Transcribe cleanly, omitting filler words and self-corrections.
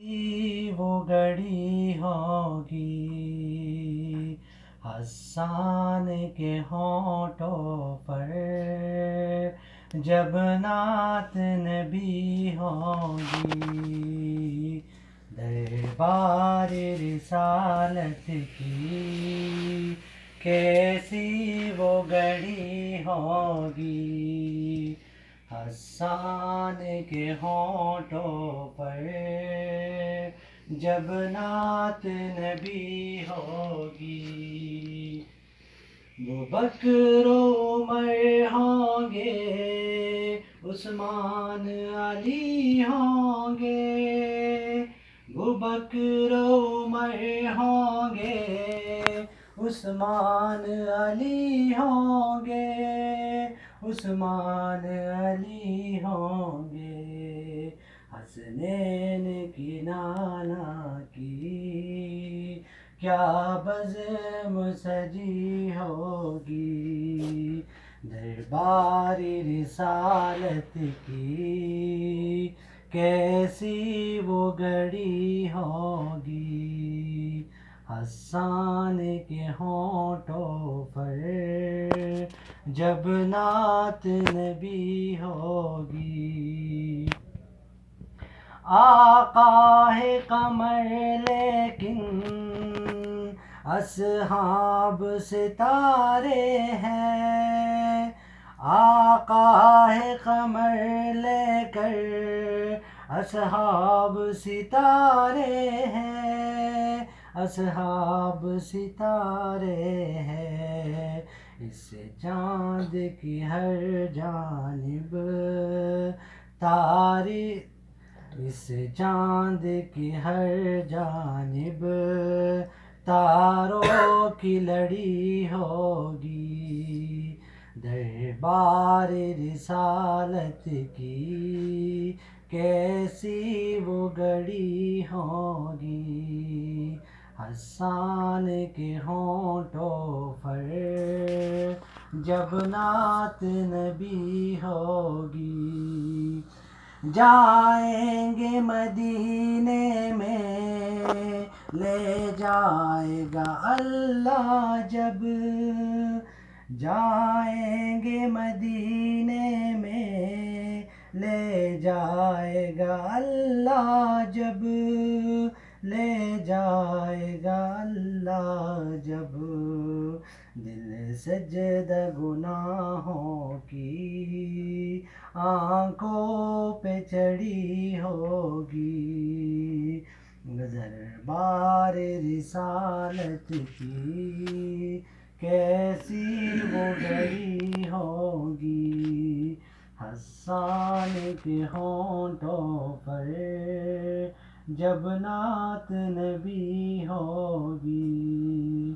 وہ گڑی ہوگی حسان کے ہونٹوں پر جب نعت نبی ہوگی، دربار رسالت کی کیسی وہ گھڑی ہوگی حسان کے ہونٹوں پر جب نعت نبی ہوگی، ابوبکر و عمر ہوں گے، عثمان علی ہوں گے، ابوبکر و عمر ہوں گے، عثمان علی ہوں گے، عثمان علی ہوں گے، حسنین کی نانا کی کیا بزم سجی ہوگی، دربار رسالت کی کیسی وہ گھڑی ہوگی حسان کے ہونٹوں پر جب نعت نبی ہوگی، آقا ہے قمر لیکن اصحاب ستارے ہیں، آقا ہے قمر لے کر اصحاب ستارے ہیں، اصحاب ستارے ہیں، اس چاند کی ہر جانب اس چاند کی ہر جانب تاروں کی لڑی ہوگی، دربار رسالت کی کیسی وہ گھڑی ہوگی حسان کے ہونٹوں پر جب نعت نبی ہوگی، جائیں گے مدینے میں لے جائے گا اللہ جب، جائیں گے مدینے میں لے جائے گا اللہ جب، لے جائے گا اللہ جب، دل سجدہ گناہوں کی آنکھوں پہ چڑھی ہوگی، دربار رسالت کی کیسی وہ گھڑی ہوگی حسان کے ہونٹوں پر جب نعت نبی ہوگی۔